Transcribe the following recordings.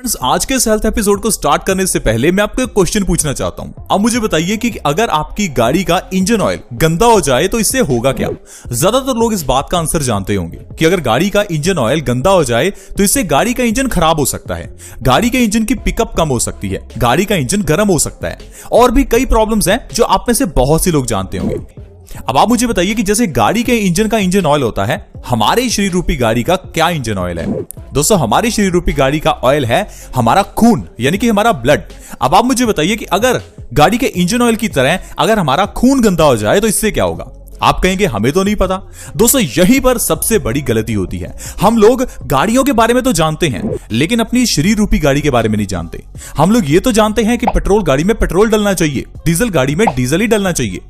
Friends, आज के इस हेल्थ एपिसोड को स्टार्ट करने से पहले मैं आपको एक क्वेश्चन पूछना चाहता हूं। अब मुझे बताइए कि अगर आपकी गाड़ी का इंजन ऑयल गंदा हो जाए तो इससे होगा क्या। ज्यादातर लोग इस बात का आंसर जानते होंगे कि अगर गाड़ी का इंजन ऑयल गंदा हो जाए तो इससे गाड़ी का इंजन खराब हो सकता है, गाड़ी के इंजन की पिकअप कम हो सकती है, गाड़ी का इंजन गर्म हो सकता है और भी कई प्रॉब्लम्स हैं जो आप में से बहुत से लोग जानते होंगे। अब आप मुझे बताइए कि जैसे गाड़ी के इंजन का इंजन ऑयल होता है, हमारे शरीर रूपी गाड़ी का क्या इंजन ऑयल है। दोस्तों, हमारी शरीर रूपी गाड़ी का ऑयल है हमारा खून, यानी कि हमारा ब्लड। अब आप मुझे बताइए कि अगर गाड़ी के इंजन ऑयल की तरह अगर हमारा खून गंदा हो जाए तो इससे क्या होगा। आप कहेंगे हमें तो नहीं पता। दोस्तों, यहीं पर सबसे बड़ी गलती होती है। हम लोग गाड़ियों के बारे में तो जानते हैं लेकिन अपनी शरीर रूपी गाड़ी के बारे में नहीं जानते। हम लोग ये तो जानते हैं कि पेट्रोल गाड़ी में पेट्रोल डलना चाहिए, डीजल गाड़ी में डीजल ही डलना चाहिए।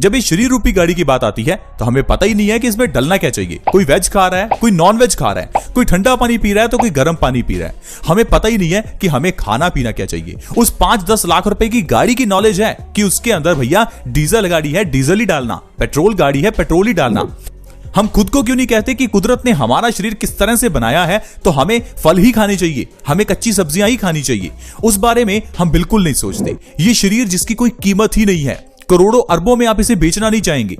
जब इस शरीर रूपी गाड़ी की बात आती है तो हमें पता ही नहीं है कि इसमें डलना क्या चाहिए। कोई वेज खा रहा है, कोई नॉन वेज खा रहा है, कोई ठंडा पानी पी रहा है तो कोई गर्म पानी पी रहा है। हमें पता ही नहीं है कि हमें खाना पीना क्या चाहिए। उस 5-10 लाख रुपए की गाड़ी की नॉलेज है कि उसके अंदर भैया डीजल गाड़ी है डीजल ही डालना, पेट्रोल गाड़ी है पेट्रोल ही डालना। हम खुद को क्यों नहीं कहते कि कुदरत ने हमारा शरीर किस तरह से बनाया है तो हमें फल ही खाने चाहिए, हमें कच्ची सब्जियां ही खानी चाहिए। उस बारे में हम बिल्कुल नहीं सोचते। ये शरीर जिसकी कोई कीमत ही नहीं है, करोड़ों अरबों में आप इसे बेचना नहीं चाहेंगे,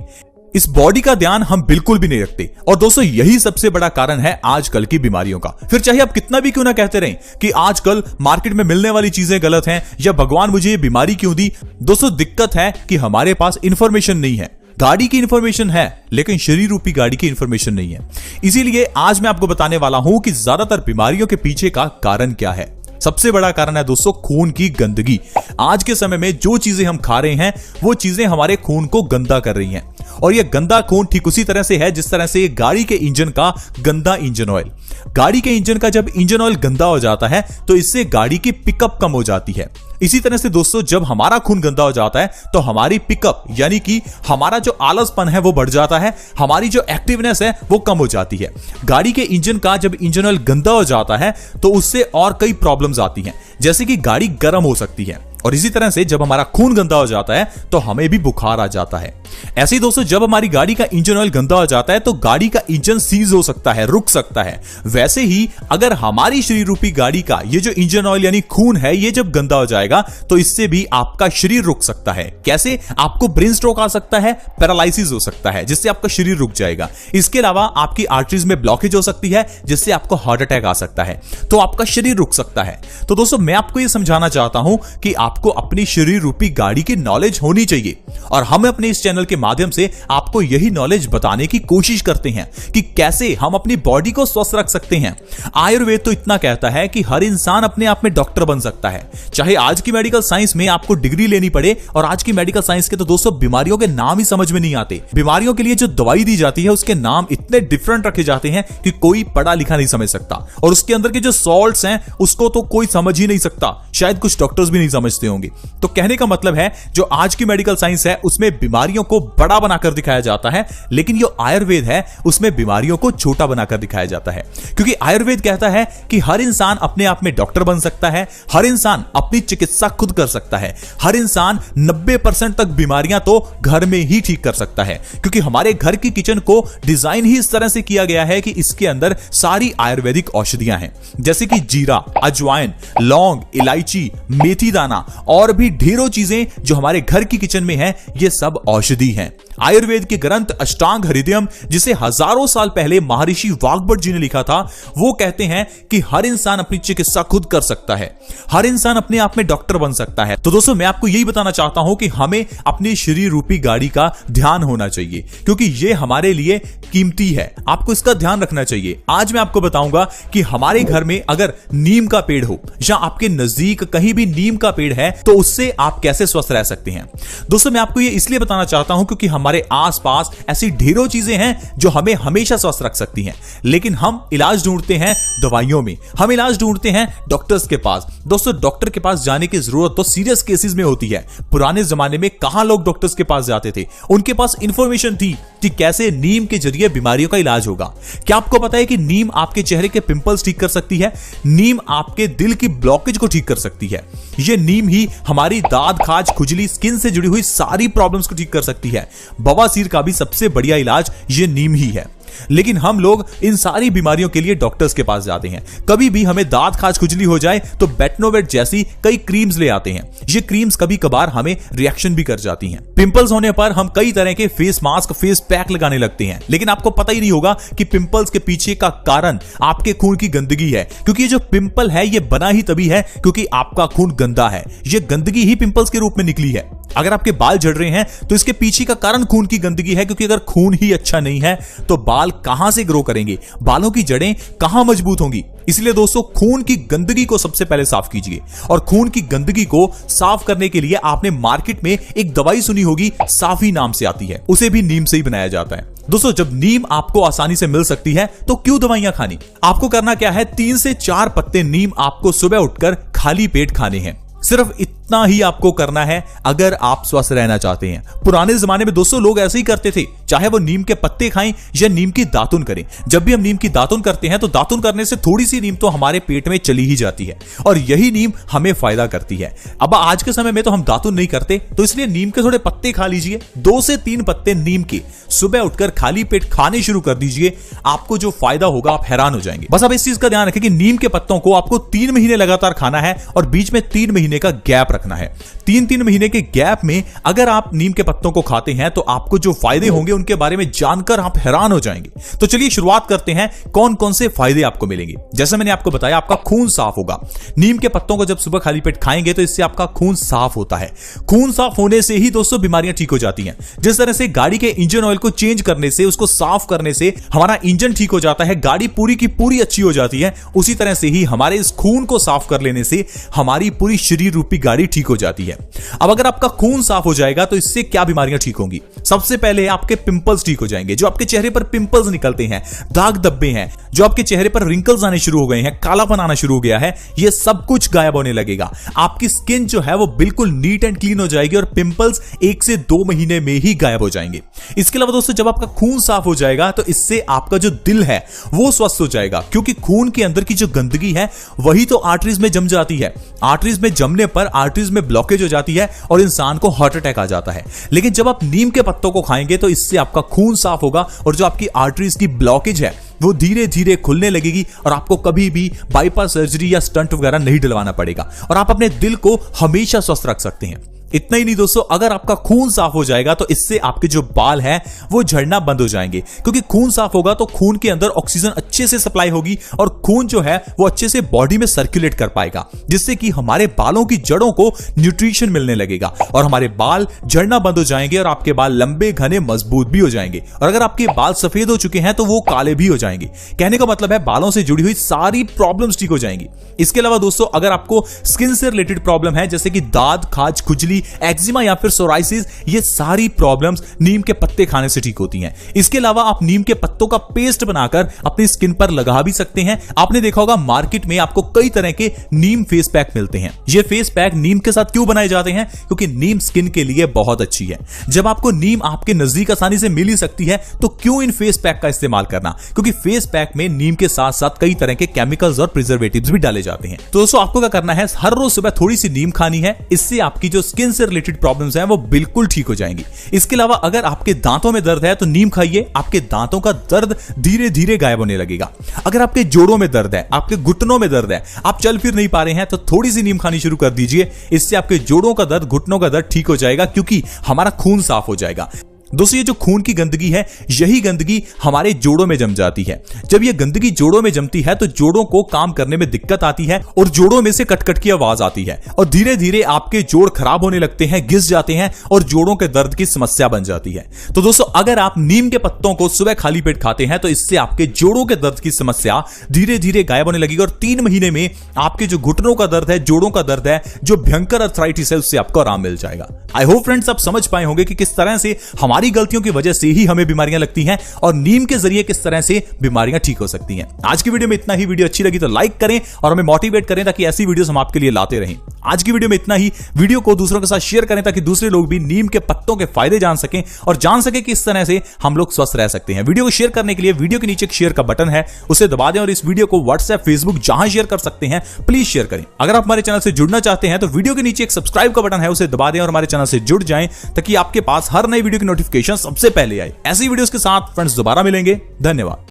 इस बॉडी का ध्यान हम बिल्कुल भी नहीं रखते। और दोस्तों, यही सबसे बड़ा कारण है आजकल की बीमारियों का। फिर चाहे आप कितना भी क्यों ना कहते रहें कि आजकल मार्केट में मिलने वाली चीजें गलत हैं या भगवान मुझे ये बीमारी क्यों दी। दोस्तों, दिक्कत है कि हमारे पास इंफॉर्मेशन नहीं है। गाड़ी की इंफॉर्मेशन है लेकिन शरीर रूपी गाड़ी की इंफॉर्मेशन नहीं है। इसीलिए आज मैं आपको बताने वाला हूं कि ज्यादातर बीमारियों के पीछे का कारण क्या है। सबसे बड़ा कारण है दोस्तों खून की गंदगी। आज के समय में जो चीजें हम खा रहे हैं वो चीजें हमारे खून को गंदा कर रही हैं और ये गंदा खून ठीक उसी तरह से है जिस तरह से गाड़ी के इंजन का गंदा इंजन ऑयल। गाड़ी के इंजन का जब इंजन ऑयल गंदा हो जाता है तो इससे गाड़ी की पिकअप कम हो जाती है। इसी तरह से दोस्तों, जब हमारा खून गंदा हो जाता है तो हमारी पिकअप यानी कि हमारा जो आलसपन है वो बढ़ जाता है, हमारी जो एक्टिवनेस है वो कम हो जाती है। गाड़ी के इंजन का जब इंजन ऑयल गंदा हो जाता है तो उससे और कई प्रॉब्लम्स आती हैं, जैसे कि गाड़ी गर्म हो सकती है। और इसी तरह से जब हमारा खून गंदा हो जाता है तो हमें भी बुखार आ जाता है। ऐसे ही दोस्तों, जब हमारी गाड़ी का इंजन ऑयल गंदा हो जाता है तो गाड़ी का इंजन सीज हो सकता है, रुक सकता है। वैसे ही अगर हमारी शरीर रूपी गाड़ी का ये जो इंजन ऑयल यानी खून है ये जब गंदा हो जाएगा तो इससे भी आपका शरीर रुक सकता है। कैसे? आपको ब्रेन स्ट्रोक आ सकता है, पैरालिसिस हो सकता है जिससे आपका शरीर रुक जाएगा। इसके अलावा आपकी आर्टरीज में ब्लॉकेज हो सकती है जिससे आपको हार्ट अटैक आ सकता है, तो आपका शरीर रुक सकता है। तो दोस्तों, मैं आपको ये समझाना चाहता हूं कि आपको अपनी शरीर रूपी गाड़ी की नॉलेज होनी चाहिए और हम अपने इस चैनल के माध्यम से आपको यही नॉलेज बताने की कोशिश करते हैं कि कैसे हम अपनी बॉडी को स्वस्थ रख सकते हैं। आयुर्वेद तो इतना कहता है कि हर इंसान अपने आप में डॉक्टर बन सकता है। चाहे आज की मेडिकल साइंस में आपको डिग्री लेनी पड़े, और आज की मेडिकल साइंस के तो दोस्तों बीमारियों के नाम ही समझ में नहीं आते। बीमारियों के लिए जो दवाई दी जाती है उसके नाम इतने डिफरेंट रखे जाते हैं कि कोई पढ़ा लिखा नहीं समझ सकता, और उसके अंदर के जो सॉल्ट्स हैं उसको तो कोई समझ ही नहीं सकता, शायद कुछ डॉक्टर्स भी नहीं समझते होंगे। तो कहने का मतलब है जो आज की मेडिकल साइंस है उसमें बीमारियों को बड़ा बनाकर दिखाया जाता है, लेकिन जो आयुर्वेद है उसमें बीमारियों को छोटा बनाकर दिखाया जाता है। क्योंकि आयुर्वेद कहता है कि हर इंसान अपने आप में डॉक्टर बन सकता है, हर इंसान अपनी चिकित्सा खुद कर सकता है, हर इंसान 90% तक बीमारियां तो घर में ही ठीक कर सकता है। क्योंकि हमारे घर की किचन को डिजाइन ही इस तरह से किया गया है कि इसके अंदर सारी आयुर्वेदिक औषधियां हैं, जैसे कि जीरा, अजवाइन, लौंग, इलायची, मेथी दाना और भी ढेरों चीजें जो हमारे घर की किचन में है, ये सब औषधि हैं। आयुर्वेद के ग्रंथ अष्टांग हृदयम, जिसे हजारों साल पहले महर्षि वाग्भट जी ने लिखा था, वो कहते हैं कि हर इंसान अपनी चिकित्सा खुद कर सकता है, हर इंसान अपने आप में डॉक्टर बन सकता है। तो दोस्तों, मैं आपको यही बताना चाहता हूं कि हमें अपनी शरीर रूपी गाड़ी का ध्यान होना चाहिए, क्योंकि ये हमारे लिए कीमती है। आपको इसका ध्यान रखना चाहिए। आज मैं आपको बताऊंगा कि हमारे घर में अगर नीम का पेड़ हो या आपके नजदीक कहीं भी नीम का पेड़ है तो उससे आप कैसे स्वस्थ रह सकते हैं। दोस्तों, मैं आपको ये इसलिए बताना चाहता हूं क्योंकि हमारे आसपास ऐसी ढेरों चीजें हैं जो हमें हमेशा स्वस्थ रख सकती हैं, लेकिन हम इलाज ढूंढते हैं दवाइयों में, हम इलाज ढूंढते हैं डॉक्टर्स के पास। दोस्तों, डॉक्टर के पास जाने की जरूरत तो सीरियस केसेस में होती है। पुराने जमाने में कहां लोग डॉक्टर्स के पास जाते थे? उनके पास इंफॉर्मेशन थी कि कैसे नीम के जरिए बीमारियों का इलाज होगा। क्या आपको पता है कि नीम आपके चेहरे के पिंपल्स ठीक कर सकती है? नीम आपके दिल की ब्लॉकेज को ठीक कर सकती है। ये नीम ही हमारी दाद, खाज, खुजली, स्किन से जुड़ी हुई सारी प्रॉब्लम्स को ठीक कर सकती है। बवासीर का भी सबसे बढ़िया इलाज ये नीम ही है। लेकिन हम लोग इन सारी बीमारियों के लिए डॉक्टर्स के पास जाते हैं। कभी भी हमें दांत खाज खुजली हो जाए तो बेटनोवेट जैसी कई क्रीम्स ले आते हैं। ये क्रीम्स कभी कभार हमें रिएक्शन भी कर जाती हैं। पिंपल्स होने पर हम कई तरह के फेस मास्क, फेस पैक लगाने लगते हैं, लेकिन आपको पता ही नहीं होगा कि पिंपल्स के पीछे का कारण आपके खून की गंदगी है। क्योंकि ये जो पिंपल है ये बना ही तभी है क्योंकि आपका खून गंदा है। ये गंदगी ही पिंपल्स के रूप में निकली है। अगर आपके बाल झड़ रहे हैं तो इसके पीछे का कारण खून की गंदगी है, क्योंकि अगर खून ही अच्छा नहीं है तो बाल कहां से ग्रो करेंगे, बालों की जड़ें कहां मजबूत होंगी। इसलिए दोस्तों खून की गंदगी को सबसे पहले साफ कीजिए। और खून की गंदगी को साफ करने के लिए आपने मार्केट में एक दवाई सुनी होगी, साफी नाम से आती है। उसे भी नीम से ही बनाया जाता है। दोस्तों जब नीम आपको आसानी से मिल सकती है तो क्यों दवाइयां खानी। आपको करना क्या है, 3 से 4 पत्ते नीम आपको सुबह उठकर खाली पेट खाने हैं। सिर्फ इतना ही आपको करना है अगर आप स्वस्थ रहना चाहते हैं। पुराने जमाने में दोस्तों लोग ऐसे ही करते थे, चाहे वो नीम के पत्ते खाएं या नीम की दातुन करें। जब भी हम नीम की दातुन करते हैं तो दातुन करने से थोड़ी सी नीम तो हमारे पेट में चली ही जाती है और यही नीम हमें फायदा करती है। अब आज के समय में तो हम दातुन नहीं करते, तो इसलिए नीम के थोड़े पत्ते खा लीजिए। 2 से 3 पत्ते नीम के सुबह उठकर खाली पेट खाने शुरू कर दीजिए। आपको जो फायदा होगा आप हैरान हो जाएंगे। बस अब इस चीज का ध्यान रखें कि नीम के पत्तों को आपको 3 महीने लगातार खाना है और बीच में 3 महीने का गैप रखना है। 3 महीने के गैप में अगर आप नीम के पत्तों को खाते हैं तो आपको जो फायदे होंगे उनके बारे में जानकर आप हैरान हो जाएंगे। तो चलिए शुरुआत करते हैं, कौन कौन से फायदे आपको मिलेंगे। जैसे मैंने आपको बताया, आपका खून साफ होगा। नीम के पत्तों को जब सुबह खाली पेट खाएंगे तो इससे आपका खून साफ होता है। खून साफ होने से ही दोस्तों बीमारियां ठीक हो जाती हैं। जिस तरह से गाड़ी के इंजन ऑयल को चेंज करने से, उसको साफ करने से हमारा इंजन ठीक हो जाता है, गाड़ी पूरी की पूरी अच्छी हो जाती है, उसी तरह से ही हमारे इस खून को साफ कर लेने से हमारी पूरी शरीर रूपी गाड़ी ठीक हो जाती है। अब अगर आपका खून साफ हो जाएगा तो इससे क्या बीमारियां ठीक होंगी। सबसे पहले आपके पिंपल्स ठीक हो जाएंगे। जो आपके चेहरे पर पिंपल्स निकलते हैं, दाग धब्बे हैं, जो आपके चेहरे पर रिंकल्स आने शुरू हो गए हैं, कालापन आना शुरू हो गया है, ये सब कुछ गायब होने लगेगा। आपकी स्किन जो है वो बिल्कुल नीट एंड क्लीन हो जाएगी और पिंपल्स 1 से 2 महीने में ही गायब हो जाएंगे। इसके अलावा दोस्तों जब आपका खून साफ हो जाएगा तो इससे आपका जो दिल है वो स्वस्थ हो जाएगा, क्योंकि खून के अंदर की जो गंदगी है वही तो आर्टरीज में जम जाती है। आर्टरीज में जमने पर आर्टरीज में ब्लॉकेज हो जाती है और इंसान को हार्ट अटैक आ जाता है। लेकिन जब आप नीम के पत्तों को खाएंगे तो इससे आपका खून साफ होगा और जो आपकी आर्टरीज की ब्लॉकेज है वो धीरे धीरे खुलने लगेगी और आपको कभी भी बाईपास सर्जरी या स्टंट वगैरह नहीं डलवाना पड़ेगा और आप अपने दिल को हमेशा स्वस्थ रख सकते हैं। इतना ही नहीं दोस्तों, अगर आपका खून साफ हो जाएगा तो इससे आपके जो बाल हैं वो झड़ना बंद हो जाएंगे, क्योंकि खून साफ होगा तो खून के अंदर ऑक्सीजन अच्छे से सप्लाई होगी और खून जो है वो अच्छे से बॉडी में सर्कुलेट कर पाएगा, जिससे कि हमारे बालों की जड़ों को न्यूट्रिशन मिलने लगेगा और हमारे बाल झड़ना बंद हो जाएंगे और आपके बाल लंबे घने मजबूत भी हो जाएंगे। और अगर आपके बाल सफेद हो चुके हैं तो वो काले भी हो जाएंगे। कहने का मतलब है बालों से जुड़ी हुई सारी प्रॉब्लम्स ठीक हो जाएंगी। इसके अलावा दोस्तों अगर आपको स्किन से रिलेटेड प्रॉब्लम है, जैसे कि दाद, खाज, खुजली, एक्जिमा या फिर सोराइसिस, ये सारी प्रॉब्लम्स नीम के पत्ते खाने से ठीक होती हैं। इसके अलावा आप नीम के पत्तों का पेस्ट बनाकर अपनी स्किन पर लगा भी सकते हैं। आपने देखा होगा मार्केट में आपको कई तरह के नीम फेस पैक मिलते हैं। ये फेस पैक नीम के साथ क्यों बनाए जाते हैं? क्योंकि नीम स्किन के लिए बहुत अच्छी है। जब आपको नीम आपके नजदीक आसानी से मिल ही सकती है तो क्यों इन फेस पैक का इस्तेमाल करना? क्योंकि फेस पैक में नीम के साथ साथ कई तरह के केमिकल्स और प्रिजर्वेटिव्स भी डाले जाते हैं। तो दोस्तों आपको क्या करना है, हर रोज सुबह थोड़ी सी नीम खानी है। इससे आपकी जो स्किन से रिलेटेड प्रॉब्लम्स हैं वो बिल्कुल ठीक हो जाएंगी। इसके अलावा अगर आपके दांतों में दर्द है तो नीम खाइए, आपके दांतों का दर्द धीरे धीरे गायब होने लगेगा। अगर आपके जोड़ों में दर्द है, आपके घुटनों में दर्द है, आप चल फिर नहीं पा रहे हैं, तो थोड़ी सी नीम खानी शुरू कर दीजिए। इससे आपके जोड़ों का दर्द, घुटनों का दर्द ठीक हो जाएगा, क्योंकि हमारा खून साफ हो जाएगा। दोस्तों ये जो खून की गंदगी है, यही गंदगी हमारे जोड़ों में जम जाती है। जब ये गंदगी जोड़ों में जमती है तो जोड़ों को काम करने में दिक्कत आती है और जोड़ों में से कटकट की आवाज आती है और धीरे धीरे आपके जोड़ खराब होने लगते हैं, घिस जाते हैं और जोड़ों के दर्द की समस्या बन जाती है। तो दोस्तों अगर आप नीम के पत्तों को सुबह खाली पेट खाते हैं तो इससे आपके जोड़ों के दर्द की समस्या धीरे धीरे गायब होने लगेगी और 3 महीने में आपके जो घुटनों का दर्द है, जोड़ों का दर्द है, जो भयंकर अर्थराइटिस है, उससे आपको आराम मिल जाएगा। आई होप फ्रेंड्स आप समझ पाए होंगे कि किस तरह से हमारी गलतियों की वजह से ही हमें बीमारियां लगती हैं और नीम के जरिए किस तरह से बीमारियां ठीक हो सकती हैं। आज की वीडियो में इतना ही। वीडियो अच्छी लगी तो लाइक करें और हमें मोटिवेट करें ताकि ऐसी वीडियोस हम आपके लिए लाते रहें। आज की वीडियो में इतना ही। वीडियो को दूसरों के साथ शेयर करें ताकि दूसरे लोग भी नीम के पत्तों के फायदे जान सकें और जान सके कि इस तरह से हम लोग स्वस्थ रह सकते हैं। वीडियो को शेयर करने के लिए वीडियो के नीचे एक शेयर का बटन है, उसे दबा दें और इस वीडियो को व्हाट्सएप, फेसबुक जहां शेयर कर सकते हैं प्लीज शेयर करें। अगर आप हमारे चैनल से जुड़ना चाहते हैं तो वीडियो के नीचे एक सब्सक्राइब का बटन है, उसे दबा दें और हमारे चैनल से जुड़ जाएं ताकि आपके पास हर नई वीडियो की नोटिफिकेशन सबसे पहले आए। ऐसी वीडियोस के साथ फ्रेंड्स दोबारा मिलेंगे। धन्यवाद।